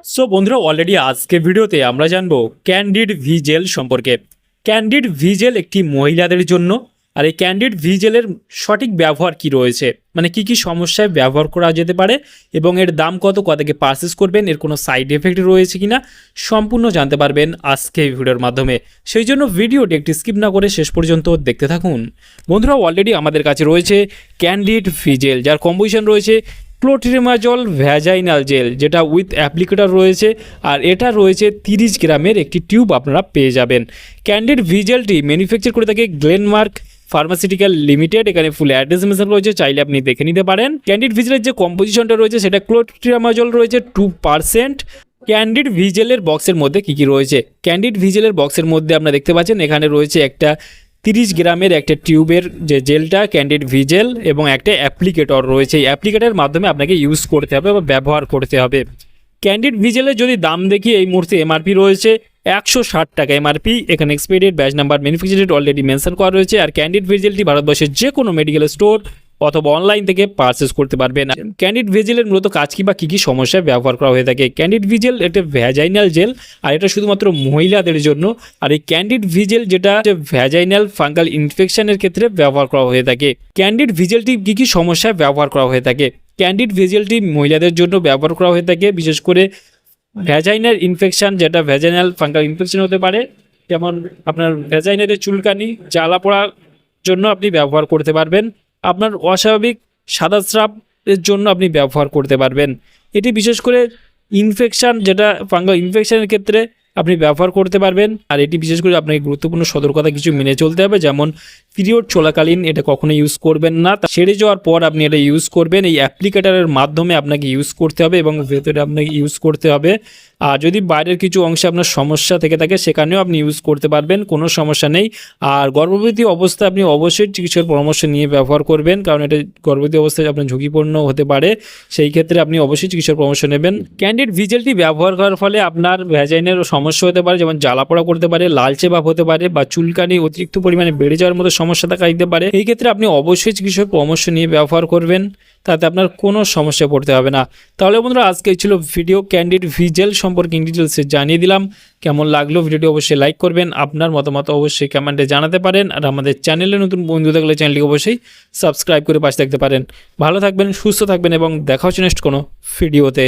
So বন্ধুরা already আজকে ভিডিওতে আমরা জানবো ক্যান্ডিড ভি জেল সম্পর্কে। ক্যান্ডিড ভি জেল একটি মহিলাদের জন্য, আর এই ক্যান্ডিড ভি জেলের সঠিক ব্যবহার কি রয়েছে, মানে কি কি সমস্যায় ব্যবহার করা যেতে পারে এবং এর দাম কত, থেকে পারচেস করবেন, এর কোনো সাইড এফেক্ট রয়েছে কিনা সম্পূর্ণ জানতে পারবেন আজকে এই ভিডিওর মাধ্যমে। সেই জন্য ভিডিওটি একটি স্কিপ না করে শেষ পর্যন্ত দেখতে থাকুন। বন্ধুরা অলরেডি আমাদের কাছে রয়েছে ক্যান্ডিড ভি জেল, যার কম্পোজিশন রয়েছে ক্লোট্রিমাজল ভ্যাজাইনাল জেল, যেটা উইথ অ্যাপ্লিকেটর রয়েছে, আর এটা রয়েছে 30 গ্রামের একটি টিউব আপনারা পেয়ে যাবেন। ক্যান্ডিড ভি জেলটি ম্যানুফ্যাকচার করে থাকে গ্লেনমার্ক ফার্মাসিউটিক্যাল লিমিটেড। এখানে ফুল অ্যাড্রেস মেনশন রয়েছে, চাইলে আপনি দেখে নিতে পারেন। ক্যান্ডিড ভি জেলের যে কম্পোজিশনটা রয়েছে সেটা ক্লোট্রিমাজল রয়েছে 2%। ক্যান্ডিড ভি জেলের বক্সের মধ্যে কী কী রয়েছে? ক্যান্ডিড ভি জেলের বক্সের মধ্যে আপনারা দেখতে পাচ্ছেন এখানে রয়েছে একটা 30 গ্রামের একটা টিউবের যে জেলটা ক্যান্ডিড ভি জেল, এবং একটা অ্যাপ্লিকেটর রয়েছে। এই অ্যাপ্লিকেটরের মাধ্যমে আপনাকে ইউজ করতে হবে বা ব্যবহার করতে হবে। ক্যান্ডিড ভি জেলের যদি দাম দেখি, এই মুহূর্তে এমআরপি রয়েছে 160 টাকা এমআরপি। এখানে expiry date, batch number, manufacture date already mention করা রয়েছে। আর ক্যান্ডিড ভি জেলটি ভারতবর্ষের যে কোনো মেডিকেল স্টোর অথবা অনলাইন থেকে পারচেস করতে পারবেন। ক্যান্ডিড ভি জেলের মূলত কাজ কি বা কী কী সমস্যায় ব্যবহার করা হয়ে থাকে? ক্যান্ডিড ভি জেল একটা ভ্যাজাইনাল জেল, আর এটা শুধুমাত্র মহিলাদের জন্য। আর এই ক্যান্ডিড ভি জেল যেটা ভ্যাজাইনাল ফাঙ্গাল ইনফেকশনের ক্ষেত্রে ব্যবহার করা হয়ে থাকে। ক্যান্ডিড ভি জেলটি কী কী সমস্যায় ব্যবহার করা হয়ে থাকে? ক্যান্ডিড ভি জেলটি মহিলাদের জন্য ব্যবহার করা হয়ে থাকে, বিশেষ করে ভ্যাজাইনাল ইনফেকশন, যেটা ভ্যাজাইনাল ফাঙ্গাল ইনফেকশন হতে পারে, যেমন আপনার ভ্যাজাইনালের চুলকানি, জ্বালা পোড়ার জন্য আপনি ব্যবহার করতে পারবেন। আপনার অস্বাভাবিক সাদা স্রাবের জন্য আপনি ব্যবহার করতে পারবেন। এটি বিশেষ করে ইনফেকশন, যেটা ফাঙ্গাল ইনফেকশনের ক্ষেত্রে আপনি ব্যবহার করতে পারবেন। আর এটি বিশেষ করে আপনাকে গুরুত্বপূর্ণ সতর্কতা কিছু মেনে চলতে হবে, যেমন পিরিয়ড চলাকালীন এটা কখনো ইউজ করবেন না, সেরে যাওয়ার পর আপনি এটা ইউজ করবেন। এই অ্যাপ্লিকেটারের মাধ্যমে আপনাকে ইউজ করতে হবে এবং ভেতরে আপনাকে ইউজ করতে হবে। আর যদি বাইরের কিছু অংশে আপনার সমস্যা থেকে থাকে সেখানেও আপনি ইউজ করতে পারবেন, কোনো সমস্যা নেই। আর গর্ভবতী অবস্থায় আপনি অবশ্যই চিকিৎসার পরামর্শ নিয়ে ব্যবহার করবেন, কারণ এটা গর্ভবতী অবস্থায় আপনার ঝুঁকিপূর্ণ হতে পারে। সেই ক্ষেত্রে আপনি অবশ্যই চিকিৎসার পরামর্শ নেবেন। ক্যান্ডিড ভি জেলটি ব্যবহার করার ফলে আপনার ভ্যাজাইনের সমস্যা হতে পারে, যেমন জ্বালাপোড়া করতে পারে, লালচে ভাব হতে পারে, বা চুলকানি অতিরিক্ত পরিমাণে বেড়ে যাওয়ার মতো সমস্যা দেখা দিতে পারে। এই ক্ষেত্রে আপনি অবশ্যই চিকিৎসক পরামর্শ নিয়ে ব্যবহার করবেন, তাতে আপনার কোনো সমস্যা পড়তে হবে না। তাহলে বন্ধুরা আজকে ছিল ভিডিও ক্যান্ডিড ভি জেল সম্পর্কে ডিটেলসে জানিয়ে দিলাম। কেমন লাগলো ভিডিওটি অবশ্যই লাইক করবেন, আপনার মতামত অবশ্যই কমেন্টে জানাতে পারেন। আর আমাদের চ্যানেলে নতুন বন্ধু থাকলে চ্যানেলটিকে অবশ্যই সাবস্ক্রাইব করে পাশে থাকতে পারেন। ভালো থাকবেন, সুস্থ থাকবেন এবং দেখা হচ্ছে নেক্সট কোনো ভিডিওতে।